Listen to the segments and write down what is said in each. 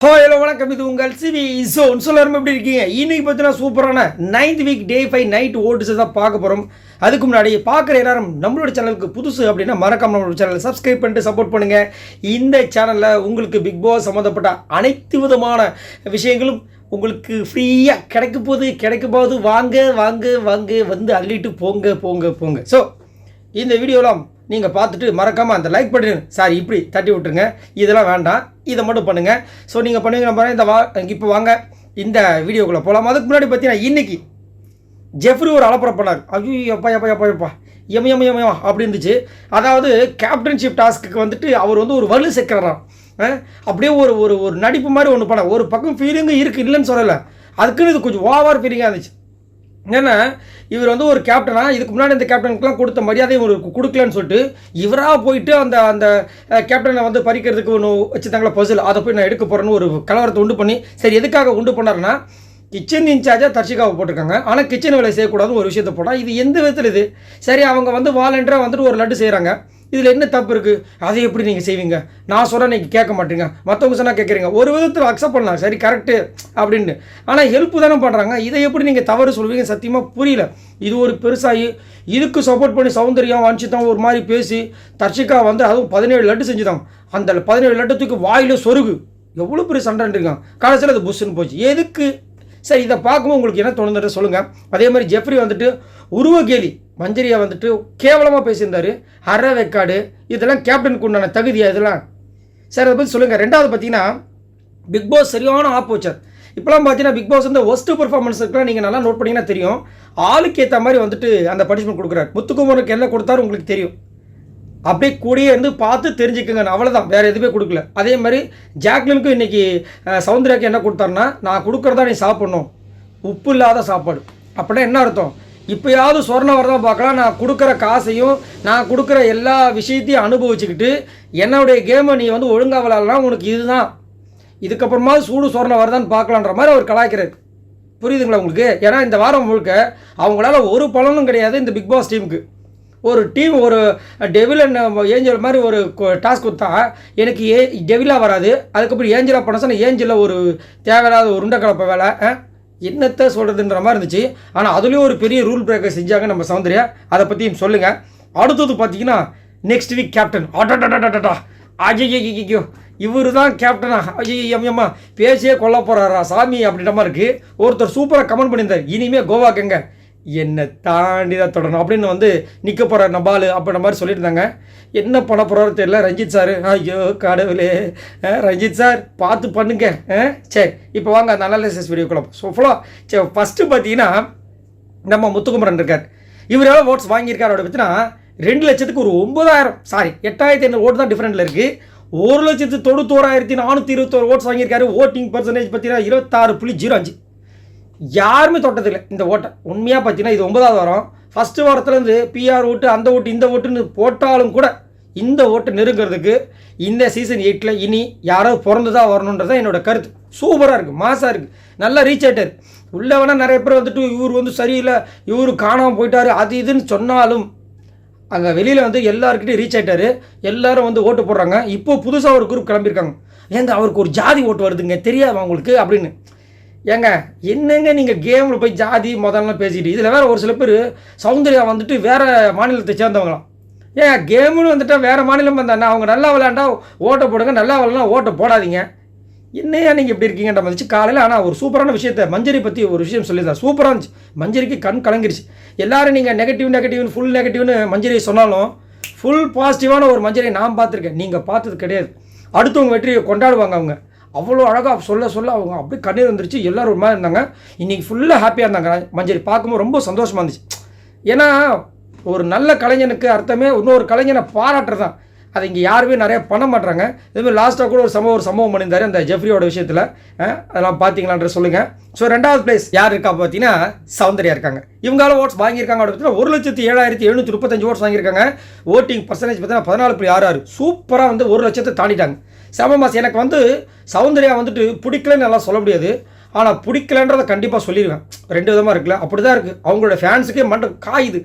Hello வணக்கம், இது உங்கள் சிவி ஜோன். எல்லாரும் எப்படி இருக்கீங்க? இன்னைக்கு பார்த்தீங்கன்னா சூப்பரான 9th week day 5 night oats தான் பார்க்க போகிறோம். அதுக்கு முன்னாடி பார்க்குற எல்லாரும் நம்மளோட சேனலுக்கு புதுசு அப்படின்னா மறக்காம நம்மளோட சேனலை சப்ஸ்கிரைப் பண்ணிட்டு சப்போர்ட் பண்ணுங்கள். இந்த சேனலில் உங்களுக்கு பிக் பாஸ் சம்மந்தப்பட்ட அனைத்து விதமான விஷயங்களும் உங்களுக்கு ஃப்ரீயாக கிடைக்க போது வாங்க வாங்க வாங்க வந்து அள்ளிட்டு போங்க போங்க போங்க. ஸோ இந்த வீடியோலாம் நீங்கள் பார்த்துட்டு மறக்காமல் அந்த லைக் பண்ணிடுங்க. சாரி, இப்படி தட்டி விட்டுருங்க, இதெல்லாம் வேண்டாம், இதை மட்டும் பண்ணுங்கள். ஸோ நீங்கள் பண்ணுவீங்க நம்புறேன். இப்போ வாங்க இந்த வீடியோக்குள்ளே போகலாம். அதுக்கு முன்னாடி பார்த்தீங்கன்னா இன்றைக்கி ஜெஃப்ரி ஒரு அலப்பறை பண்ணார். ஐயோ எப்பா எம் அப்படி இருந்துச்சு. அதாவது கேப்டன்ஷிப் டாஸ்க்கு வந்துட்டு அவர் வந்து ஒரு வலு சேர்க்கிறாராம். அப்படியே ஒரு ஒரு ஒரு நடிப்பு மாதிரி ஒன்று பண்ண. ஒரு பக்கம் ஃபீலிங்கும் இருக்குது, இல்லைன்னு சொல்லலை. அதுக்குன்னு இது கொஞ்சம் ஓவர் ஃபீலிங்காக இருந்துச்சு. ஏன்னா இவர் வந்து ஒரு கேப்டனா, இதுக்கு முன்னாடி இந்த கேப்டனுக்குலாம் கொடுத்த மரியாதை இவருக்கு கொடுக்கலன்னு சொல்லிட்டு இவராக போயிட்டு அந்த அந்த கேப்டனை வந்து பறிக்கிறதுக்கு ஒன்று வச்சுருந்தாங்களா பசில், அதை போய் நான் எடுக்க போகிறேன்னு ஒரு கலவரத்தை உண்டு பண்ணி, சரி எதுக்காக உண்டு பண்ணாருன்னா கிச்சன் இன்சார்ஜாக தர்ஷிகாவை போட்டிருக்காங்க. ஆனால் கிச்சன் வேலை செய்யக்கூடாதுன்னு ஒரு விஷயத்தை போட்டால் இது எந்த விதத்தில் இது சரி? அவங்க வந்து வாலண்டியராக வந்துட்டு ஒரு லட்டு செய்கிறாங்க, இதில் என்ன தப்பு இருக்குது? அதை எப்படி நீங்கள் செய்வீங்க? நான் சொன்னால் நீங்கள் கேட்க மாட்டீங்க, மற்றவங்க சொன்னால் கேட்குறீங்க. ஒரு விதத்தில் அக்செப்ட் பண்ணலாம், சரி கரெக்டு அப்படின்னு. ஆனால் ஹெல்ப் தானே பண்ணுறாங்க, இதை எப்படி நீங்கள் தவறு சொல்வீங்க? சத்தியமாக புரியல. இது ஒரு பெருசாகி இதுக்கு சப்போர்ட் பண்ணி சௌந்தர்யம் வஞ்சிதான் ஒரு மாதிரி பேசி தர்ஷிகா வந்து அதுவும் 17 லட்டு செஞ்சுதான். அந்த 17 லட்டத்துக்கு வாயில் சொருகு எவ்வளோ பெரிய சண்டை இருக்காங்க. கடைசியில் அது புஷ்ஷுன்னு போச்சு. எதுக்கு? சரி, இதை பார்க்கும்போது உங்களுக்கு என்ன தோணுதுன்னு சொல்லுங்கள். அதே மாதிரி ஜெஃப்ரி வந்துட்டு உருவகேலி மஞ்சரியா வந்துட்டு கேவலமாக பேசியிருந்தார். அரை வெக்காடு இதெல்லாம் கேப்டனுக்கு உண்டான தகுதியா இதெல்லாம்? சரி, அதை பற்றி சொல்லுங்கள். ரெண்டாவது பார்த்தீங்கன்னா பிக் பாஸ் சரியான ஆப்போச்சர். இப்போலாம் பார்த்தீங்கன்னா பிக் பாஸ் வந்து ஒஸ்ட்டு பெர்ஃபார்மன்ஸுக்குலாம் நீங்கள் நல்லா நோட் பண்ணிங்கன்னா தெரியும். ஆளுக்கு ஏற்ற மாதிரி வந்துட்டு அந்த பனிஷ்மெண்ட் கொடுக்குறாரு. முத்துக்குமருக்கு என்ன கொடுத்தாரு உங்களுக்கு தெரியும். அப்படியே கூடயே இருந்து பார்த்து தெரிஞ்சுக்கங்க, அவ்வளோதான், வேறு எதுவுமே கொடுக்கல. அதே மாதிரி ஜாக்லினுக்கும் இன்றைக்கி சௌந்தர்யாவுக்கு என்ன கொடுத்தாருன்னா, நான் கொடுக்குறதா நீ சாப்பிட்ணும், உப்பு இல்லாத சாப்பாடு. அப்படின்னா என்ன அர்த்தம்? இப்போயாவது சொர்ண வரதான் பார்க்கலாம், நான் கொடுக்குற காசையும் நான் கொடுக்குற எல்லா விஷயத்தையும் அனுபவிச்சுக்கிட்டு என்னுடைய கேமை நீ வந்து ஒழுங்காக விளாட்லாம், உனக்கு இதுதான், இதுக்கப்புறமா சூடு சொர்ண வரதான்னு பார்க்கலான்ற மாதிரி அவர் கலாய்க்கிறார். புரியுதுங்களா உங்களுக்கு? ஏன்னா இந்த வாரம் முழுக்க அவங்களால ஒரு பலனும் கிடையாது இந்த பிக் பாஸ் டீமுக்கு. ஒரு டீம் ஒரு டெவில் அண்ட் ஏஞ்சல் மாதிரி ஒரு டாஸ்க் கொடுத்தா எனக்கு டெவிலாக வராது, அதுக்கப்புறம் ஏஞ்சலாக பண்ண சொன்னால் ஏஞ்சலில் ஒரு தேவையில்லாத ஒரு உண்டக்கலப்ப வேலை, என்னத்தை சொல்கிறதுன்ற மாதிரி இருந்துச்சு. ஆனால் அதுலேயும் ஒரு பெரிய ரூல் பிரேக்கர் செஞ்சாங்க நம்ம சௌந்தர்யா. அதை பற்றியும் சொல்லுங்கள். அடுத்தது பார்த்தீங்கன்னா நெக்ஸ்ட் வீக் கேப்டன் அடடா அஜய்யோ இவர் தான் கேப்டனா? ஐயம்மா பேசியே கொல்ல போகிறாரா சாமி அப்படின்ற மாதிரி இருக்குது. ஒருத்தர் சூப்பராக கமெண்ட் பண்ணியிருந்தார், இனிமேல் கோவாக்குங்க என்னை தாண்டி தான் தொடரணும் அப்படின்னு வந்து நிற்க போகிற நபாலு அப்படின்ற மாதிரி சொல்லியிருந்தாங்க. என்ன பண்ண போகிறாரு தெரியல. ரஞ்சித் சார், ஐயோ கடவுளே, ரஞ்சித் சார் பார்த்து பண்ணுங்க. சரி, இப்போ வாங்க அந்த அனாலிசிஸ் வீடியோக்குள்ள. ஸோ ஃபுல்லாக சரி, ஃபஸ்ட்டு பார்த்தீங்கன்னா நம்ம முத்துக்குமரன் இருக்கார். இவர் எவ்வளோ ஓட்ஸ் வாங்கியிருக்காரு அப்படி பார்த்தீங்கன்னா 2 லட்சத்துக்கு ஒரு 9,000 சாரி 8,500 ஓட்டு தான் டிஃப்ரெண்டில் இருக்குது. 1,91,421 ஓட்ஸ் வாங்கியிருக்காரு. ஓட்டிங் பர்சன்டேஜ் பார்த்தீங்கன்னா 26.05. யாருமே தொட்டதில்லை இந்த ஓட்டை. உண்மையாக பார்த்தீங்கன்னா இது 9வது வாரம். ஃபஸ்ட்டு வாரத்துலேருந்து பிஆர் ஓட்டு அந்த ஓட்டு இந்த ஓட்டுன்னு போட்டாலும் கூட இந்த ஓட்டு நெருங்கிறதுக்கு இந்த சீசன் 8 இனி யாராவது பிறந்து தான் வரணுன்றது என்னோடய கருத்து. சூப்பராக இருக்குது, மாசாக இருக்குது, நல்லா ரீச் ஆகிட்டார். உள்ளே வேணால் நிறைய பேர் வந்துட்டு இவர் வந்து சரியில்லை, இவர் காணாமல் போயிட்டார் அது இதுன்னு சொன்னாலும் அங்கே வெளியில் வந்து எல்லாருக்கிட்டையும் ரீச் ஆகிட்டார். எல்லோரும் வந்து ஓட்டு போடுறாங்க. இப்போது புதுசாக ஒரு குரூப் கிளம்பியிருக்காங்க. ஏங்க அவருக்கு ஒரு ஜாதி ஓட்டு வருதுங்க தெரியாது அவங்களுக்கு அப்படின்னு. ஏங்க என்னங்க நீங்கள் கேமில் போய் ஜாதி முதல்லாம் பேசிட்டு, இதில் வேறு ஒரு சில பேர் சௌந்தர்யா வந்துட்டு வேறு மாநிலத்தை சேர்ந்தவங்களாம். ஏன் கேமுன்னு வந்துட்டால் வேறு மாநிலம் வந்தாண்ணா அவங்க நல்லா விளையாண்டா ஓட்டை போடுங்க, நல்லா விளையாடலாம் ஓட்டை போடாதீங்க. என்னையா நீங்கள் இப்படி இருக்கீங்கன்ற மதிச்சு காலையில். ஆனால் ஒரு சூப்பரான விஷயத்தை மஞ்சரி பற்றி ஒரு விஷயம் சொல்லியிருந்தேன், சூப்பராக இருந்துச்சு. மஞ்சரிக்கு கண் கலங்கிருச்சு. எல்லோரும் நீங்கள் நெகட்டிவ்னு ஃபுல் நெகட்டிவ்னு மஞ்சரியை சொன்னாலும் ஃபுல் பாசிட்டிவான ஒரு மஞ்சரியை நான் பார்த்துருக்கேன், நீங்கள் பார்த்தது கிடையாது. அடுத்தவங்க வெற்றியை கொண்டாடுவாங்க அவங்க. அவ்வளோ அழகாக சொல்ல அவங்க அப்படியே கண்ணீர் வந்துருச்சு. எல்லோரும் ஒரு மாதிரி இருந்தாங்க. இன்றைக்கி ஃபுல்லாக ஹாப்பியாக இருந்தாங்க. மஞ்சரி பார்க்கும்போது ரொம்ப சந்தோஷமாக இருந்துச்சு. ஏன்னா ஒரு நல்ல கலைஞனுக்கு அர்த்தமே இன்னொரு கலைஞனை பாராட்டுறது தான். அதை இங்கே யாருமே நிறைய பண்ண மாட்டாங்க. இதுமாதிரி லாஸ்ட்டாக கூட ஒரு சம்பவம் பண்ணியிருந்தார் அந்த ஜெஃப்ரியோட விஷயத்தில். அதெல்லாம் பார்த்தீங்களான்ற சொல்லுங்கள். ஸோ 2வது பிளேஸ் யார் இருக்கா பார்த்தீங்கன்னா சௌந்தர்யா இருக்காங்க. இவங்களால ஓட்ஸ் வாங்கியிருக்காங்க அப்படின்னு 1,07,735 ஓட்ஸ் வாங்கியிருக்காங்க. ஓட்டிங் பர்சன்டேஜ் பார்த்தீங்கன்னா 14.66. சூப்பராக வந்து 1 லட்சத்தை தாண்டிட்டாங்க. செம மாஸ். எனக்கு வந்து சௌந்தர்யா வந்துட்டு பிடிக்கலன்னு நல்லா சொல்ல முடியாது, ஆனால் பிடிக்கலன்றதை கண்டிப்பாக சொல்லிடுவேன். 2 விதமாக இருக்குல்ல, அப்படி தான் இருக்குது. அவங்களோட ஃபேன்ஸுக்கே மண்டை காயுது.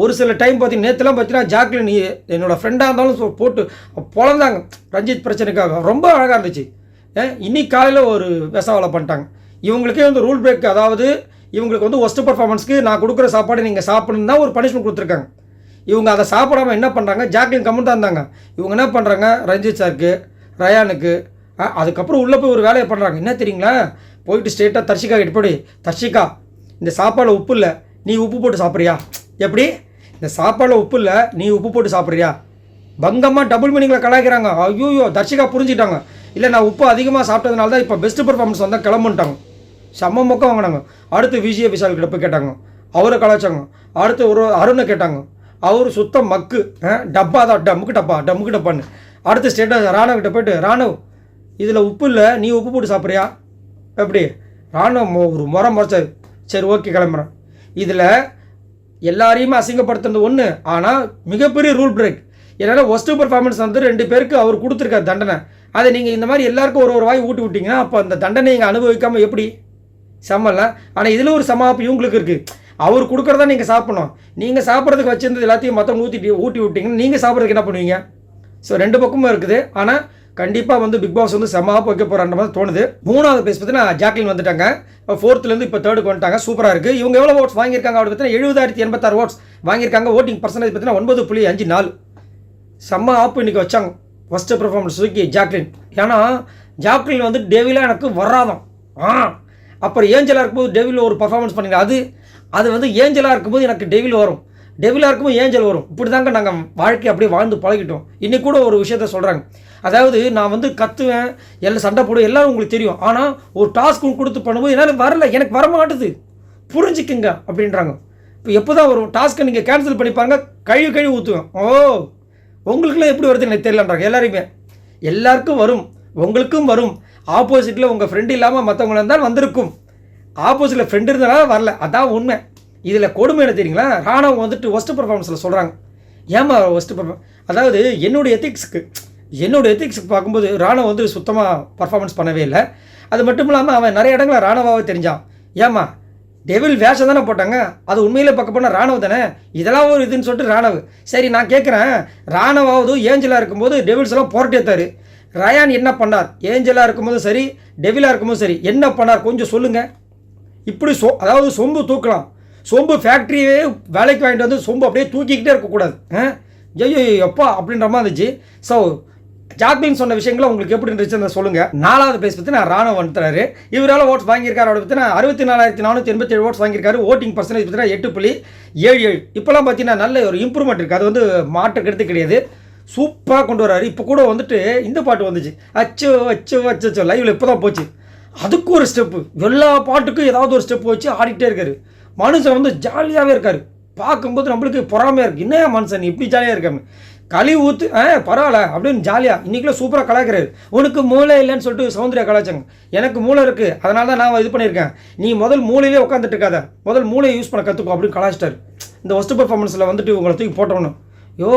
ஒரு சில டைம் பார்த்தீங்கன்னா நேற்றுலாம் பார்த்தீங்கன்னா ஜாக்லின் என்னோடய ஃப்ரெண்டாக இருந்தாலும் போட்டு பொழந்தாங்க ரஞ்சித் பிரச்சனைக்காக. ரொம்ப அழகாக இருந்துச்சு. இன்னைக்கு காலையில் ஒரு வேலை பண்ணிட்டாங்க. இவங்களுக்கே வந்து ரூல் பிரேக், அதாவது இவங்களுக்கு வந்து ஒஸ்ட் பர்ஃபார்மன்ஸ்க்கு நான் கொடுக்குற சாப்பாடு நீங்கள் சாப்பிடணும் தான் ஒரு பனிஷ்மெண்ட் கொடுத்துருக்காங்க. இவங்க அதை சாப்பிடாம என்ன பண்ணுறாங்க, ஜாக்லின் கம்முன்னு தான் இருந்தாங்க. இவங்க என்ன பண்ணுறாங்க, ரஞ்சித் சாருக்கு, ரயானுக்கு, அதுக்கப்புறம் உள்ளே போய் ஒரு வேலையை பண்ணுறாங்க. என்ன தெரியுங்களா, போயிட்டு ஸ்ட்ரெயிட்டாக தர்ஷிகா கிட்ட போய், தர்ஷிகா இந்த சாப்பாடில் உப்பு இல்லை, நீ உப்பு போட்டு சாப்பிட்றியா? எப்படி இந்த சாப்பாடில் உப்பு இல்லை, நீ உப்பு போட்டு சாப்பிட்றியா? பங்கமாக டபுள் மீனிங்கில் கலாய்க்கிறாங்க. ஐயோ, தர்ஷிகா புரிஞ்சுட்டாங்க. இல்லை நான் உப்பு அதிகமாக சாப்பிட்டதுனால தான் இப்போ பெஸ்ட் பர்ஃபார்மன்ஸ் வந்தால் கிளம்புட்டாங்க. செம்ம மொக்கம் வாங்கினாங்க. அடுத்து விஜய விஷால் கிட்ட போய் கேட்டாங்க, அவரை கலாய்ச்சாங்க. அடுத்து ஒரு அருணை கேட்டாங்க, அவர் சுத்தம் மக்கு, டப்பா தான், டம்முக்கு டப்பான்னு. அடுத்து ஸ்டேட்டாக ராணுவ கிட்ட போய்ட்டு, ராணுவ இதில் உப்பு இல்லை, நீ உப்பு போட்டு சாப்பிட்றியா? எப்படி? ராணுவ ஒரு முறைச்சாரு. சரி ஓகே கிளம்புறேன். இதில் எல்லாரையுமே அசிங்கப்படுத்துறது ஒன்று, ஆனால் மிகப்பெரிய ரூல் பிரேக். ஏன்னா ஒஸ்ட் பர்ஃபார்மன்ஸ் வந்து 2 பேருக்கு அவர் கொடுத்துருக்காரு தண்டனை. அதை நீங்கள் இந்த மாதிரி எல்லாருக்கும் ஒரு வாய் ஊட்டி விட்டிங்கன்னா அப்போ அந்த தண்டனை நீங்கள் அனுபவிக்காமல் எப்படி? செம்மல்ல. ஆனால் இதில் ஒரு சமாப்பு இவங்களுக்கு இருக்குது. அவர் கொடுக்குறதா நீங்கள் சாப்பிடணும். நீங்கள் சாப்பிட்றதுக்கு வச்சிருந்தது எல்லாத்தையும் மற்றவங்க ஊட்டி விட்டிங்கன்னா நீங்கள் சாப்பிட்றதுக்கு என்ன பண்ணுவீங்க? ஸோ 2 பக்கமும் இருக்குது. ஆனால் கண்டிப்பாக வந்து பிக் பாஸ் வந்து செம்மாப்பு வைக்க போகிறான்ற மாதிரி தோணுது. 3வது பேஸ் பார்த்தீங்கன்னா ஜாக்லின் வந்துட்டாங்க. 4th இப்போ 3rd வந்துட்டாங்க. சூப்பராக இருக்குது. இவங்க எவ்வளோ ஓட்ஸ் வாங்கியிருக்காங்க அப்படின்னு பார்த்தீங்கன்னா 70,086 ஓட்ஸ் வாங்கியிருக்காங்க. ஓட்டிங் பர்சன்டேஜ் பார்த்தீங்கன்னா 9.54. செம்ம ஆப்பு இன்றைக்கி வச்சாங்க. ஃபஸ்ட்டு பர்ஃபார்மன்ஸ் தூக்கி ஜாக்லின். ஏன்னா ஜாக்லின் வந்து டெவிலாக எனக்கு வராதான். அப்புறம் ஏஞ்சலாக இருக்கும்போது டெவில் ஒரு பர்ஃபார்மன்ஸ் பண்ணிங்க. அது வந்து ஏஞ்சலாக இருக்கும்போது எனக்கு டெவில் வரும், டெவிலாக இருக்கும்போது ஏஞ்சல் வரும். இப்படி தாங்க நாங்கள் வாழ்க்கை அப்படியே வாழ்ந்து பழகிட்டோம். இன்றைக்கி கூட ஒரு விஷயத்த சொல்கிறாங்க. அதாவது நான் வந்து கத்துவேன், எல்லாம் சண்டை போடுவேன், எல்லோரும் உங்களுக்கு தெரியும். ஆனால் ஒரு டாஸ்க் கொடுத்து பண்ணும்போது என்னால் வரல, எனக்கு வரமாட்டுது, புரிஞ்சுக்குங்க அப்படின்றாங்க. இப்போ எப்போ தான் வரும் டாஸ்க்கை நீங்கள் கேன்சல் பண்ணிப்பாங்க, கழுவி ஊற்றுவேன். உங்களுக்குலாம் எப்படி வருது எனக்கு தெரியலன்றாங்க. எல்லாருக்கும் வரும், உங்களுக்கும் வரும். ஆப்போசிட்டில் உங்கள் ஃப்ரெண்டு இல்லாமல் மற்றவங்கள இருந்தால் வந்திருக்கும். ஆப்போசிட்டில் ஃப்ரெண்டு இருந்தனால வரல, அதான் உண்மை. இதில் கொடுமை என்ன தெரியுங்களா, ராணுவம் வந்துட்டு ஒஸ்ட் பர்ஃபார்மன்ஸில் சொல்கிறாங்க. ஏமா ஒஸ்ட் பர்ஃபார்மன்ஸ், அதாவது என்னுடைய எத்திக்ஸுக்கு பார்க்கும்போது ராணுவம் வந்து சுத்தமாக பர்ஃபார்மன்ஸ் பண்ணவே இல்லை. அது மட்டும் இல்லாமல் அவன் நிறைய இடங்களில் ராணுவாவே தெரிஞ்சான். ஏமா டெவில் வேஷம் தானே போட்டாங்க, அது உண்மையிலே பார்க்க போனால் ராணுவ தானே, இதெல்லாம் ஒரு இதுன்னு சொல்லிட்டு ராணுவ. சரி நான் கேட்குறேன், ராணுவாவது ஏஞ்சலாக இருக்கும்போது டெவில்ஸ் எல்லாம் புரட்டேத்தாரு. ரயான் என்ன பண்ணார்? ஏஞ்சலாக இருக்கும்போதும் சரி, டெவிலாக இருக்கும்போதும் சரி என்ன பண்ணார் கொஞ்சம் சொல்லுங்கள். இப்படி அதாவது சொம்பு தூக்கலாம், சொம்பு ஃபேக்ட்ரியே வேலைக்கு வாங்கிட்டு வந்து சொம்பு அப்படியே தூக்கிக்கிட்டே இருக்கக்கூடாது. ஐயோ எப்பா அப்படின்ற மாதிரி இருந்துச்சு. ஸோ ஜாக்லின் சொன்ன விஷயங்களை உங்களுக்கு எப்படி இருந்துச்சுன்னு சொல்லுங்கள். 4வது பேஸ் பற்றி நான் ராணுவ வந்துட்டாரு. இவரால் ஓட்ஸ் வாங்கியிருக்காரு அவரை பற்றி 64,487 ஓட்ஸ் வாங்கியிருக்காரு. ஓட்டிங் பர்சன்டேஜ் பார்த்தீங்கன்னா 8.77. இப்போலாம் பார்த்தீங்கன்னா நல்ல ஒரு இம்ப்ரூவ்மெண்ட் இருக்குது. அது வந்து மாற்றுக்கிறது கிடையாது, சூப்பராக கொண்டு வராரு. இப்போ கூட வந்துட்டு இந்த பாட்டு வந்துச்சு, அச்சோ லைவில் இப்போ தான் போச்சு. அதுக்கு ஒரு ஸ்டெப்பு, எல்லா பாட்டுக்கும் ஏதாவது ஒரு ஸ்டெப் வச்சு ஆடிக்கிட்டே இருக்காரு. மனுஷன் வந்து ஜாலியாகவே இருக்கார். பார்க்கும்போது நம்மளுக்கு பொறாமையாக இருக்குது, என்ன மனுஷன் இப்படி ஜாலியாக இருக்காரு, களி ஊற்று பரவாயில்ல அப்படின்னு ஜாலியாக இன்றைக்கெலாம் சூப்பராக கலாய்க்கிறாரு. உனக்கு மூளை இல்லைன்னு சொல்லிட்டு சௌந்தர்யா கலாய்ச்சாங்க. எனக்கு மூளை இருக்குது, அதனால தான் நான் இது பண்ணியிருக்கேன், நீ முதல் மூளையிலே உட்காந்துட்டு இருக்காத, முதல் மூளையை யூஸ் பண்ண கற்றுக்கோ அப்படின்னு கலாய்ச்சிட்டார். இந்த ஒஸ்ட் பர்ஃபார்மன்ஸில் வந்துட்டு உங்களை தூக்கி போட்டோன்னு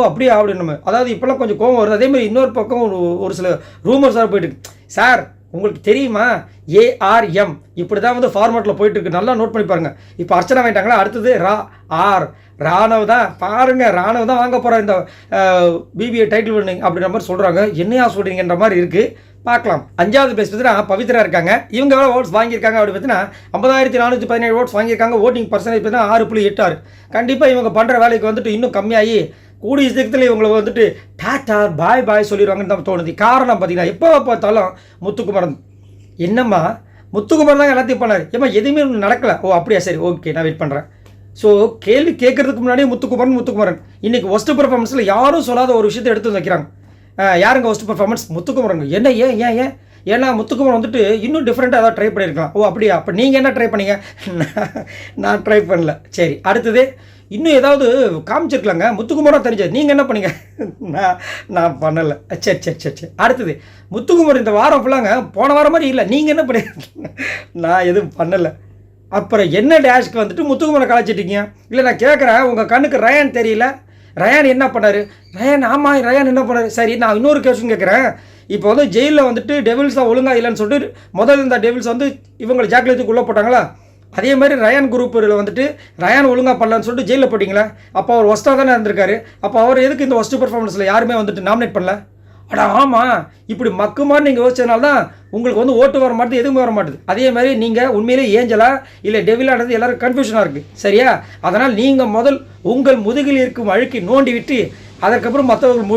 அப்படியே அப்படின்னு. அதாவது இப்போல்லாம் கொஞ்சம் கோவம் வருது. அதேமாதிரி இன்னொரு பக்கம் ஒரு சில ரூமர்ஸாக போயிட்டு சார் உங்களுக்கு தெரியுமா ARM இப்படி தான் வந்து ஃபார்மேட்டில் போயிட்டுருக்கு, நல்லா நோட் பண்ணி பாருங்கள். இப்போ அர்ச்சனா வாங்கிட்டாங்களா, அடுத்தது ராணுவ தான் பாருங்கள், ராணுவ தான் வாங்க போகிற இந்த BBA டைட்டில் வின்னிங் அப்படின்ற மாதிரி சொல்கிறாங்க. என்னையா சொல்கிறீங்கன்ற மாதிரி இருக்குது, பார்க்கலாம். 5வது பேஸ் பார்த்தீங்கன்னா பவித்ரா இருக்காங்க. இவங்க எவ்வளோ ஓட்ஸ் வாங்கியிருக்காங்க அப்படின்னு பார்த்தீங்கன்னா 50,417 ஓட்ஸ் வாங்கியிருக்காங்க. ஓட்டிங் பர்சன்டேஜ் பார்த்தீங்கன்னா 6.86. கண்டிப்பாக இவங்க பண்ணுற வேலைக்கு வந்துட்டு இன்னும் கம்மியாகி கூடிய சீக்கிரத்தில் இவங்களை வந்துட்டு டாட்டா பாய் சொல்லிடுவாங்கன்னு தான் தோணுது. காரணம் பார்த்தீங்கன்னா எப்போ பார்த்தாலும் முத்துக்குமரன், என்னம்மா முத்துக்குமரன் தான் எல்லாத்தையும் பண்ணார், ஏம்மா எதுவுமே நடக்கலை, அப்படியா, சரி ஓகே நான் வெயிட் பண்ணுறேன். ஸோ கேள்வி கேட்கறதுக்கு முன்னாடியே முத்துக்குமரன் இன்றைக்கி ஒஸ்ட் பர்ஃபார்மன்ஸில் யாரும் சொல்லாத ஒரு விஷயத்தை எடுத்து வைக்கிறாங்க. யாருங்க ஒஸ்ட் பர்ஃபார்மன்ஸ்? முத்துக்குமரன். என்ன ஏன் ஏன்னா முத்துக்குமரன் வந்துட்டு இன்னும் டிஃப்ரெண்ட்டாக ஏதாவது ட்ரை பண்ணியிருக்கலாம். அப்படியா, அப்போ நீங்கள் என்ன ட்ரை பண்ணீங்க? நான் ட்ரை பண்ணல. சரி அடுத்தது இன்னும் ஏதாவது காமிச்சிருக்கலாங்க, முத்துக்குமரன் தெரிஞ்சது, நீங்கள் என்ன பண்ணீங்க? நான் பண்ணலை. சரி அடுத்தது முத்துக்குமரன் இந்த வாரம் ஃபுல்லாங்க போன வாரம் மாதிரி இல்லை, நீங்கள் என்ன பண்ணி? நான் எதுவும் பண்ணலை. அப்புறம் என்ன டேஷ்க்கு வந்துட்டு முத்துக்குமரன் கலாச்சிட்டீங்க? இல்லை நான் கேட்குறேன், உங்கள் கண்ணுக்கு ரயான் தெரியல, ரயான் என்ன பண்ணார்? ரயான் என்ன பண்ணார்? சரி நான் இன்னொரு கொஸ்டின் கேட்குறேன். இப்போ வந்து ஜெயிலில் வந்துட்டு டெவில்ஸ் தான் ஒழுங்காக இல்லைன்னு சொல்லிட்டு முதல்ல இந்த டெவில்ஸ் வந்து இவங்களை ஜாக்லேத்துக்கு உள்ளே போட்டாங்களா, அதே மாதிரி ரயான் குரூப்பில் வந்துட்டு ரயான் ஒழுங்காக பண்ணலான்னு சொல்லிட்டு ஜெயிலில் போட்டிங்களா, அப்போ அவர் ஒஸ்ட்டாக தானே இருந்திருக்காரு. அப்போ அவர் எதுக்கு இந்த ஒஸ்ட் பர்ஃபார்மன்ஸில் யாருமே வந்துட்டு நாமினேட் பண்ணல? அடா ஆமாம், இப்படி மக்குமான்னு நீங்கள் யோசிச்சதுனால தான் உங்களுக்கு வந்து ஓட்டு வர மாட்டேது, எதுவுமே வர மாட்டேது. அதே மாதிரி நீங்கள் உண்மையிலே ஏஞ்சலா இல்லை டெவிலானது எல்லாரும் கன்ஃபியூஷனாக இருக்குது. சரியா? அதனால் நீங்கள் முதல் உங்கள் முதுகில் இருக்கும் அழுக்கை நோண்டி விட்டு அதற்கப்புறம் மற்றவர்கள்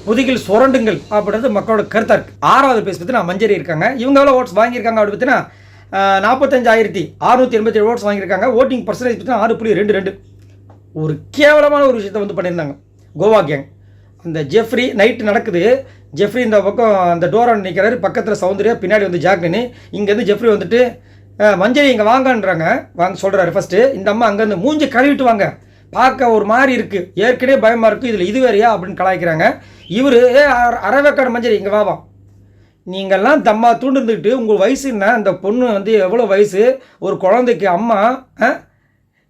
முதுகில் சுரண்டுங்கள் அப்படின்றது மக்களோட கருத்தாக இருக்குது. 6வது பேஸ் பார்த்தீங்கன்னா மஞ்சரி இருக்காங்க. இவங்க எவ்வளோ ஓட்ஸ் வாங்கியிருக்காங்க அப்படி பார்த்தீங்கன்னா 45,687 ஓட்ஸ் வாங்கியிருக்காங்க. ஓட்டிங் பர்சன்டேஜ் பார்த்தீங்கன்னா 6.22. ஒரு கேவலமான ஒரு விஷயத்தை வந்து பண்ணியிருந்தாங்க கோவா கேங். அந்த ஜெஃப்ரி நைட்டு நடக்குது. ஜெஃப்ரி இந்த பக்கம் அந்த டோரான் நிற்கிறாரு, பக்கத்தில் சௌந்தர்யா, பின்னாடி வந்து ஜாக்லின்னு. இங்கேருந்து ஜெஃப்ரி வந்துட்டு மஞ்சரி இங்கே வாங்கன்றாங்க. வாங்க சொல்கிறாரு ஃபஸ்ட்டு. இந்த அம்மா அங்கேருந்து மூஞ்சி கழுவிட்டு வாங்க, பார்க்க ஒரு மாதிரி இருக்குது, ஏற்கனவே பயமாக இருக்குது, இதில் இது வேறையா அப்படின்னு கலாய்க்கிறாங்க. இவர் அரைவேக்காடு மஞ்சரி இங்கே வாவா, நீங்கள்லாம் தம்மா தூண்டுந்துக்கிட்டு உங்கள் வயசுன்னா அந்த பொண்ணு வந்து எவ்வளோ வயசு, ஒரு குழந்தைக்கு அம்மா,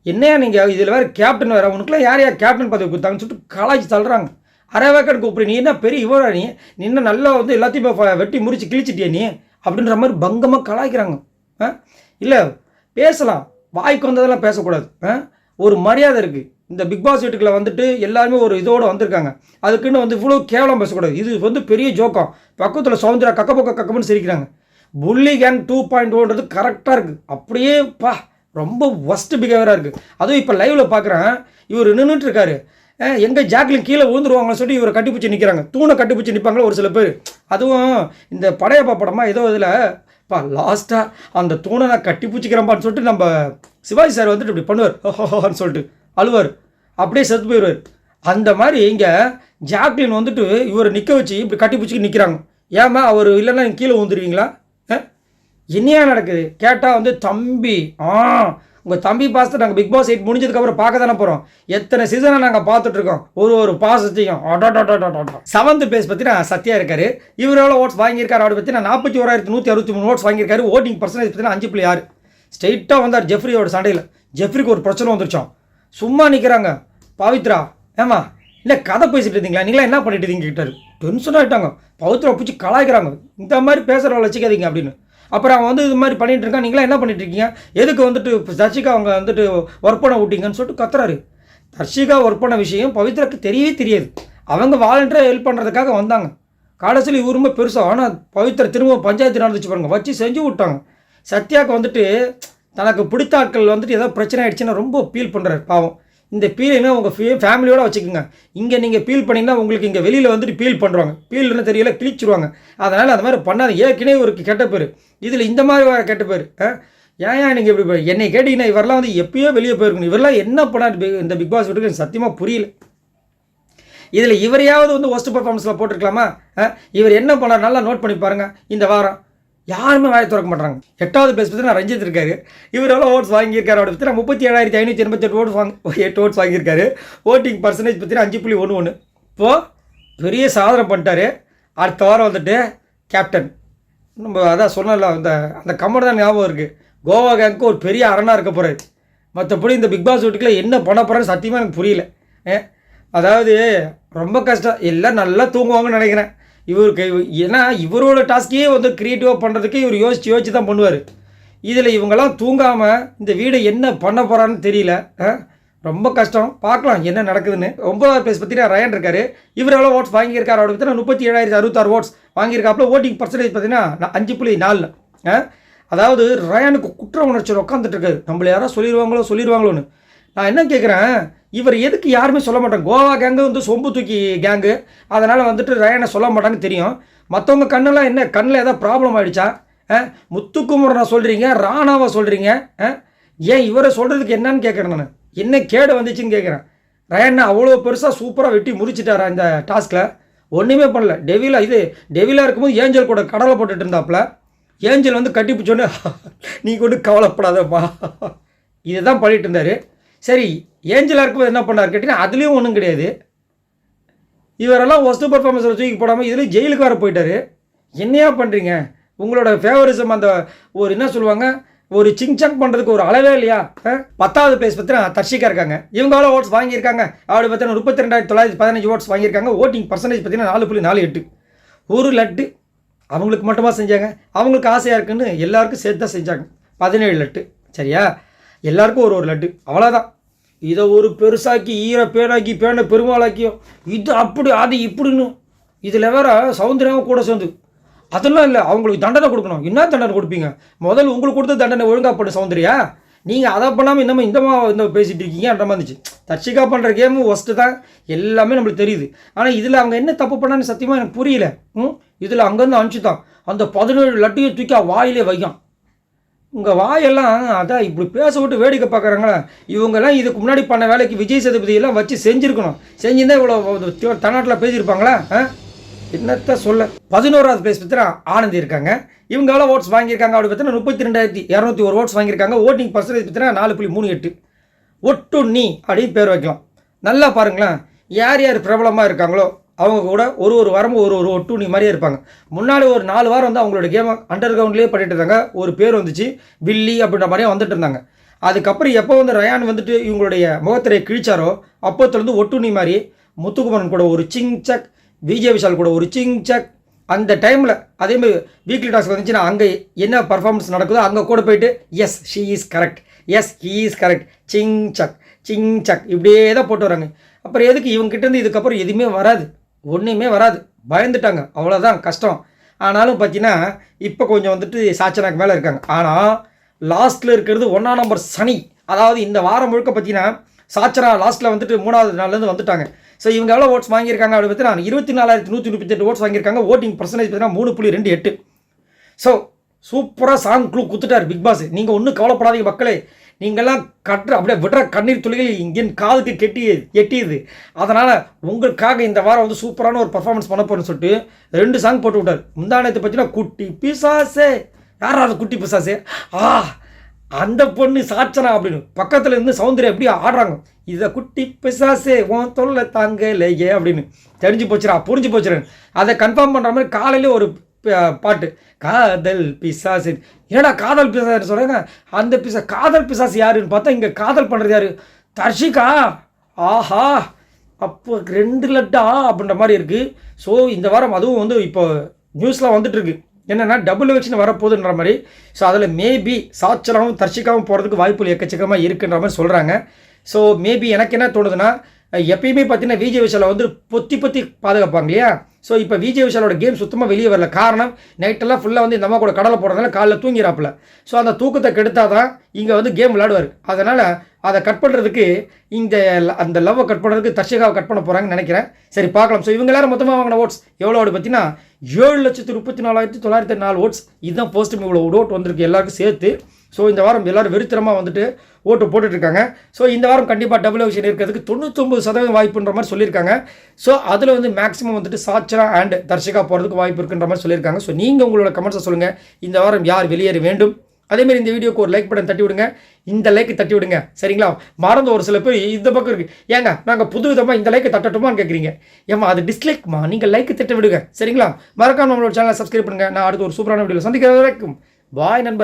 என்னையா நீங்கள் இதில் வேறு கேப்டன் வேறு, உனக்குலாம் யார் கேப்டன் பதவி கொடுத்தாங்கன்னு சொல்லிட்டு கலாய்ச்சி தள்ளுறாங்க. அரைவேக்காடு கூப்பிடு, நீ என்ன பெரிய இவரா, நீ இன்னும் நல்லா வந்து எல்லாத்தையும் வெட்டி முறிச்சு கிழிச்சிட்டியா நீ அப்படின்ற மாதிரி பங்கமாக கலாய்க்கிறாங்க. இல்லை பேசலாம், வாய்க்கு வந்ததெல்லாம் பேசக்கூடாது. ஒரு மரியாதை இருக்குது. இந்த பிக் பாஸ் வீட்டுக்குள்ள வந்துட்டு எல்லாருமே ஒரு இதோடு வந்திருக்காங்க, அதுக்குன்னு வந்து இவ்வளோ கேவலம் பேசக்கூடாது. இது வந்து பெரிய ஜோக்கம். பக்கத்தில் சௌந்தர்யா கக்கப்பன்னு சிரிக்கிறாங்க. புள்ளி கேங் 2.0ன்றது கரெக்டாக இருக்குது. அப்படியே ரொம்ப ஒஸ்ட் பிஹேவியராக இருக்குது. அதுவும் இப்போ லைவில் பார்க்குறேன், இவர் நின்றுட்டு இருக்காரு, எங்கே ஜாக்லின் கீழே விழுந்துருவாங்கன்னு சொல்லி இவரை கட்டிப்பிடிச்சி நிற்கிறாங்க. தூணை கட்டிப்பிடிச்சி நிற்பாங்களே ஒரு சில பேர். அதுவும் இந்த படையப்பா படமா ஏதோ இதில் லாஸ்ட்டாக அந்த தூணை நான் கட்டி பிடிச்சிக்கிறேன்பான்னு சொல்லிட்டு நம்ம சிவாஜி சார் வந்துட்டு இப்படி பண்ணுவார், ஓஹோன்னு சொல்லிட்டு அழுவார், அப்படியே செத்து போயிடுவார். அந்த மாதிரி இங்கே ஜாக்லின் வந்துட்டு இவரை நிற்க வச்சு இப்படி கட்டி பிடிச்சிக்கிட்டு நிற்கிறாங்க. ஏமா அவர் இல்லைன்னா நீங்கள் கீழே வந்துடுவீங்களா? என்னையா நடக்குது கேட்டால் வந்து தம்பி, உங்கள் தம்பி பாசத்தை நாங்கள் பிக் பாஸ் 8 முடிஞ்சதுக்கப்புறம் பார்க்க தானே போகிறோம். எத்தனை சீசனை நாங்கள் பார்த்துட்ருக்கோம், ஒரு பாசத்தையும். 7th பேஸ் பார்த்தீங்கன்னா சத்யா இருக்கார். இவர் எவ்வளோ ஓட்ஸ் வாங்கியிருக்காரு அப்படி பார்த்தீங்கன்னா 41,163 ஓட்ஸ் வாங்கியிருக்காரு. ஓட்டிங் பர்சன்டேஜ் பார்த்தீங்கன்னா 5.6. ஸ்ட்ரெயிட்டாக வந்தார் ஜெஃப்ரியோட சண்டையில். ஜெஃப்ரிக்கு ஒரு பிரச்சனை வந்துருச்சோம். சும்மா நிற்கிறாங்க. பவித்ரா, ஏமா இல்லை கதை பேசிட்டு இருந்தீங்களா, நீங்களா என்ன பண்ணிட்டு இருந்தீங்க கிட்டாரு. டென்ஷன் ஆகிட்டாங்க. பவித்ரா பிடிச்சி கலாய்க்கிறாங்க, இந்த மாதிரி பேசுகிறவங்களை வச்சுக்காதீங்க அப்படின்னு. அப்புறம் அவன் வந்து இது மாதிரி பண்ணிகிட்டு இருக்கான், நீங்களாம் என்ன பண்ணிட்டு இருக்கீங்க, எதுக்கு வந்துட்டு தர்ஷிகா அவங்க வந்துட்டு ஒர்க் பண்ண விட்டீங்கன்னு சொல்லிட்டு கத்துறாரு. தர்ஷிகா ஒர்க் பண்ண விஷயம் பவித்ராக்கு தெரியவே தெரியாது. அவங்க வாலண்டியராக ஹெல்ப் பண்ணுறதுக்காக வந்தாங்க. கடைசியில் இவருமே பெருசாக, ஆனால் பவித்ரா திரும்ப பஞ்சாயத்து நடந்துச்சு பாருங்க, வச்சு செஞ்சு விட்டாங்க. சத்யாவுக்கு வந்துட்டு தனக்கு பிடித்த ஆட்கள் வந்துட்டு ஏதோ பிரச்சனை ஆகிடுச்சுன்னா ரொம்ப ஃபீல் பண்ணுறாரு பாவம். இந்த பீலிங்கை உங்கள் ஃபேமிலியோடு வச்சுக்கோங்க. இங்கே நீங்கள் ஃபீல் பண்ணிங்கன்னா உங்களுக்கு இங்கே வெளியில் வந்துட்டு ஃபீல் பண்ணுறாங்க, ஃபீல்னு தெரியல கிழிச்சிருவாங்க. அதனால் அந்த மாதிரி பண்ணாது. ஏற்கனவே ஒரு கெட்ட பேர், இதில் இந்த மாதிரி கெட்ட பேர். ஏன் நீங்கள் இப்படி என்னை கேட்டிங்கன்னா இவரெல்லாம் வந்து எப்பயோ வெளியே போயிருக்கணும். இவரெல்லாம் என்ன பண்ணாரு இந்த பிக் பாஸ் வீட்டுக்கு சத்தியமாக புரியல. இதில் இவரையாவது வந்து ஒஸ்ட் பர்ஃபார்மன்ஸில் போட்டிருக்கலாமா? இவர் என்ன பண்ணார் நல்லா நோட் பண்ணி பாருங்கள். இந்த வாரம் யாருமே வாயை திறக்க மாட்டாங்க. 8வது பேஸ் பார்த்தீங்கன்னா ரஞ்சித் இருக்காரு. இவர் எவ்வளோ ஓட்ஸ் வாங்கியிருக்காரு அப்படி பார்த்தீங்கன்னா 37,588 ஓட்ஸ் வாங்கியிருக்காரு. ஓட்டிங் பர்சன்டேஜ் பார்த்தீங்கன்னா 5.11. இப்போது பெரிய சாதனை பண்ணிட்டாரு. அடுத்த வாரம் வந்துட்டு கேப்டன் நம்ம அதான் சொன்னல, அந்த கமெண்ட் தான் ஞாபகம் இருக்குது. கோவா கேங்க்கு ஒரு பெரிய அரணாக இருக்க போகிறாரு. மற்றபடி இந்த பிக் பாஸ் வீட்டுக்குள்ள என்ன பண்ண போகிறான்னு சத்தியமாக எனக்கு புரியல. அதாவது ரொம்ப கஷ்டம். எல்லாம் நல்லா தூங்குவாங்கன்னு நினைக்கிறேன். இவருக்கு ஏன்னா இவரோட டாஸ்கையே வந்து க்ரியேட்டிவாக பண்ணுறதுக்கு இவர் யோசித்து தான் பண்ணுவார். இதில் இவங்கெல்லாம் தூங்காமல் இந்த வீடை என்ன பண்ண போகிறான்னு தெரியல. ரொம்ப கஷ்டம். பார்க்கலாம் என்ன நடக்குதுன்னு. 9வது பேஸ் பார்த்தீங்கன்னா ரயன் இருக்கார். இவர் எவ்வளோ ஓட்ஸ் வாங்கியிருக்காரு அப்படி பார்த்தீங்கன்னா 37,066 ஓட்ஸ் வாங்கியிருக்காப்புல. ஓட்டிங் பர்சன்டேஜ் பார்த்தீங்கன்னா 5.4. அதாவது ரயானுக்கு குற்ற உணர்ச்சியில் உட்காந்துட்டு இருக்காரு. நம்மள யாராவது சொல்லிடுவாங்களோன்னு. நான் என்ன கேட்குறேன், இவர் எதுக்கு யாருமே சொல்ல மாட்டாங்க. கோவா கேங்கு வந்து சொம்பு தூக்கி கேங்கு, அதனால் வந்துட்டு ரயனை சொல்ல மாட்டாங்க தெரியும். மற்றவங்க கண்ணெல்லாம் என்ன கண்ணில் ஏதாவது ப்ராப்ளம் ஆகிடுச்சா? முத்துக்குமரனை சொல்கிறீங்க, ராணாவை சொல்கிறீங்க, ஏன் இவரை சொல்கிறதுக்கு என்னன்னு கேட்குறேன். நான் என்ன கேடு வந்துச்சுன்னு கேட்குறேன். ரயனை அவ்வளோ பெருசாக சூப்பராக வெட்டி முறிச்சிட்டாரா இந்த டாஸ்கில்? ஒன்றுமே பண்ணல. டெவிலாக இருக்கும்போது ஏஞ்சல் கூட கடலை போட்டுட்டு இருந்தாப்புல. ஏஞ்சல் வந்து கட்டி பிடிச்சோன்னு நீ கொண்டு கவலைப்படாதப்பா இதை தான் பண்ணிட்டு இருந்தார். சரி, ஏஞ்சலாக இருக்கும்போது என்ன பண்ணார் கேட்டிங்கன்னா அதுலேயும் ஒன்றும் கிடையாது. இவரெல்லாம் ஒஸ்ட் பர்ஃபார்மன்ஸில் தூக்கி போடாமல் இதில் ஜெயிலுக்கு வர போயிட்டார். என்னையா பண்ணுறீங்க? உங்களோட ஃபேவரிசம் அந்த ஒரு என்ன சொல்லுவாங்க, ஒரு சிங்சங் பண்ணுறதுக்கு ஒரு அளவே இல்லையா? 10வது பிளேஸ் பார்த்தீங்கன்னா தர்ஷிகா இருக்காங்க. இவங்க எவ்வளோ ஓட்ஸ் வாங்கியிருக்காங்க அப்படி பார்த்தீங்கன்னா 32,915 ஓட்ஸ் வாங்கியிருக்காங்க. ஓட்டிங் பர்சன்டேஜ் பார்த்தீங்கன்னா 4.48. ஒரு லட்டு அவங்களுக்கு மட்டுமா செஞ்சாங்க, அவங்களுக்கு ஆசையாக இருக்குன்னு எல்லாருக்கும் சேர்த்து தான் செஞ்சாங்க. 17 லட்டு. சரியா? எல்லாருக்கும் ஒரு லட்டு, அவ்வளோதான். இதை ஒரு பெருசாக்கி பேனை பெருமாளாக்கியோ இது அப்படி அது இப்படின்னு இதில் வேற சௌந்தர்யாவும் கூட சேர்ந்து அதெல்லாம் இல்லை, அவங்களுக்கு தண்டனை கொடுக்கணும். என்ன தண்டனை கொடுப்பீங்க? முதல்ல உங்களுக்கு கொடுத்த தண்டனை ஒழுங்காக பண்ணு சௌந்தர்யா. நீங்கள் அதை பண்ணாமல் இன்னமும் இந்த பேசிகிட்டு இருக்கீங்கன்ற மாதிரி இருந்துச்சு. தர்ஷிகா பண்ணுற கேமு ஒஸ்ட்டு தான், எல்லாமே நம்மளுக்கு தெரியுது. ஆனால் இதில் அவங்க என்ன தப்பு பண்ணான்னு சத்தியமாக எனக்கு புரியல. இதில் அங்கேருந்து அனுப்பிச்சுதான் அந்த 17 லட்டையை தூக்கி வாயிலே வைக்கான். உங்கள் வாயெல்லாம் அதான் இப்படி பேச விட்டு வேடிக்கை பார்க்குறாங்களா? இவங்கெல்லாம் இதுக்கு முன்னாடி பண்ண வேலைக்கு விஜய் சேதுபதியெல்லாம் வச்சு செஞ்சுருக்கணும். செஞ்சுருந்தா இவ்வளோ தமிழ்நாட்டில் பேசியிருப்பாங்களா? என்னத்த சொல்ல. 11வது பிளேஸ் பார்த்தீங்கன்னா ஆனந்தி இருக்காங்க. இவங்க எவ்வளோ ஓட்ஸ் வாங்கியிருக்காங்க அப்படி பார்த்தீங்கன்னா 32,201 ஓட்ஸ் வாங்கியிருக்காங்க. ஓட்டிங் பர்சன்டேஜ் பார்த்தீங்கன்னா 4.38. ஒட்டுண்ணி அப்படின்னு பேர் வைக்கலாம். நல்லா பாருங்களேன், யார் யார் பிரபலமாக இருக்காங்களோ அவங்க கூட ஒரு வாரமும் ஒரு ஒட்டுண்ணி மாதிரியே இருப்பாங்க. முன்னாடி ஒரு 4 வாரம் வந்து அவங்களோட கேமை அண்டர் கிரவுண்ட்லேயே பண்ணிட்டு இருந்தாங்க. ஒரு பேர் வந்துச்சு வில்லி அப்படின்ற மாதிரியே வந்துட்டு இருந்தாங்க. அதுக்கப்புறம் எப்போ வந்து ரயான் வந்துட்டு இவங்களுடைய முகத்திரையை கிழிச்சாரோ அப்போத்துலேருந்து ஒட்டுண்ணி மாதிரி முத்துக்குமரன் கூட ஒரு சிங் சக், விஜய் விஷால் கூட ஒரு சிங் சக், அந்த டைமில் அதேமாதிரி வீக்லி டாஸ்க் வந்துச்சுன்னா அங்கே என்ன பர்ஃபார்மன்ஸ் நடக்குதோ அங்கே கூட போயிட்டு yes she is correct, yes he is correct, சிங் சக் சிங் சக் இப்படியே தான் போட்டு வராங்க. அப்புறம் எதுக்கு இவங்ககிட்டேருந்து இதுக்கப்புறம் எதுவுமே வராது, ஒன்றுமே வராது. பயந்துட்டாங்க, அவ்வளோதான் கஷ்டம். ஆனாலும் பார்த்தீங்கன்னா இப்போ கொஞ்சம் வந்துட்டு சாச்சனாக்கு மேலே இருக்காங்க. ஆனால் லாஸ்ட்டில் இருக்கிறது 1ஆம் நம்பர் சனி. அதாவது இந்த வாரம் முழுக்க பார்த்தீங்கன்னா சாச்சனா லாஸ்ட்டில் வந்துட்டு 3வது நாள்லேருந்து வந்துட்டாங்க. ஸோ இவங்க எவ்வளோ ஓட்ஸ் வாங்கியிருக்காங்க அப்படி பார்த்தீங்கன்னா 24,138 ஓட்ஸ் வாங்கியிருக்காங்க. ஓட்டிங் பர்சன்டேஜ் பார்த்தீங்கன்னா 3.28. ஸோ சூப்பராக சாங் க்ளூ குத்துட்டார் பிக் பாஸ். நீங்கள் ஒன்றும் கவலைப்படாதீங்க மக்களே, நீங்கள்லாம் அப்படியே விடுற கண்ணீர் துளிகள் இங்கே காதுக்கு எட்டியது. அதனால் உங்களுக்காக இந்த வாரம் வந்து சூப்பரான ஒரு பர்ஃபார்மன்ஸ் பண்ண போகிறேன்னு சொல்லிட்டு 2 சாங் போட்டு விட்டார். முந்தானத்தை பார்த்தீங்கன்னா குட்டி பிசாசே, யார் அது குட்டி பிசாசே, அந்த பொண்ணு சாச்சனா அப்படின்னு பக்கத்தில் இருந்து சௌந்தர்யா எப்படி ஆடுறாங்க, இதை குட்டி பிசாசே உன் தொல்லை தாங்கலையே அப்படின்னு தெரிஞ்சு போச்சுரா, புரிஞ்சு போச்சுறேன். அதை கன்ஃபார்ம் பண்ணுற மாதிரி காலையிலே ஒரு பாட்டு, காதல் பிசாசு. ஏடா காதல் பிசாசு சொல்கிறாங்க, அந்த காதல் பிசாசு யாருன்னு பார்த்தா இங்கே காதல் பண்ணுறது யாரு, தர்ஷிகா. ஆஹா, அப்போ 2 லட்டா அப்படின்ற மாதிரி இருக்குது. ஸோ இந்த வாரம் அதுவும் வந்து இப்போ நியூஸ்லாம் வந்துட்டுருக்கு என்னென்னா டபுள் எலெக்ஷன் வரப்போகுதுன்ற மாதிரி. ஸோ அதில் மேபி சாச்சனாவும் தர்ஷிகாவும் போகிறதுக்கு வாய்ப்புகள் எக்கச்சக்கமாக இருக்குன்ற மாதிரி சொல்கிறாங்க. ஸோ மேபி எனக்கு என்ன தோணுதுன்னா, எப்பயுமே பார்த்தீங்கன்னா விஜய் விஷாலை வந்து பொத்தி பாதுகாப்பாங்க இல்லையா? ஸோ இப்போ விஜய் விஷாலோட கேம் சுத்தமாக வெளியே வரல. காரணம் நைட்டெல்லாம் ஃபுல்லாக வந்து இந்த அம்மா கூட கடலை போடுறதுனால காலைல தூங்கிறாப்புல. ஸோ அந்த தூக்கத்தை கெடுத்தால் தான் இங்கே வந்து கேம் விளையாடுவார். அதனால் அதை கட் பண்ணுறதுக்கு அந்த லவ்வை கட் பண்ணுறதுக்கு தர்ஷிகாவை கட் பண்ண போகிறாங்கன்னு நினைக்கிறேன். சரி பார்க்கலாம். ஸோ இவங்க எல்லாரும் மொத்தமாக வாங்கின ஓட்ஸ் எவ்வளோ ஓடு பார்த்தீங்கன்னா 7,34,904 ஓட்ஸ். இதுதான் ஃபர்ஸ்ட் டைம் இவ்வளோ ஓட்டு வந்திருக்கு எல்லாருக்கும் சேர்த்து. ஸோ இந்த வாரம் எல்லோரும் வெறித்தனமாக வந்துட்டு ஓட்டு போட்டுட்ருக்காங்க. ஸோ இந்த வாரம் கண்டிப்பாக டபுள் எலெக்ஷன் இருக்கிறதுக்கு 99% வாய்ப்புன்ற மாதிரி சொல்லியிருக்காங்க. ஸோ அதில் வந்து மேக்ஸிமம் வந்துட்டு சாச்சனா அண்ட் தர்ஷிகா போகிறதுக்கு வாய்ப்பு இருக்குன்ற மாதிரி சொல்லியிருக்காங்க. ஸோ நீங்கள் உங்களோட கமெண்ட்ஸை சொல்லுங்கள், இந்த வாரம் யார் வெளியேற வேண்டும். அதேமாதிரி இந்த வீடியோக்கு ஒரு லைக் பட்டன் தட்டி விடுங்க, இந்த லைக்கு தட்டி விடுங்க சரிங்களா? மறந்து ஒரு சில பேர் இந்த பக்கம் இருக்குது, ஏங்க நாங்கள் புது விதமாக இந்த லைக்கை தட்டட்டுமான்னு கேட்குறீங்க. ஏமா அது டிஸ்லைக்மா, நீங்கள் லைக்கு தட்ட விடுங்க சரிங்களா? மறக்காம நம்மளோட சேனலை சப்ஸ்கிரைப் பண்ணுங்கள். நான் அடுத்து ஒரு சூப்பரான வீடியோவில் சந்திக்கிற வரைக்கும் பாய் நண்பர்.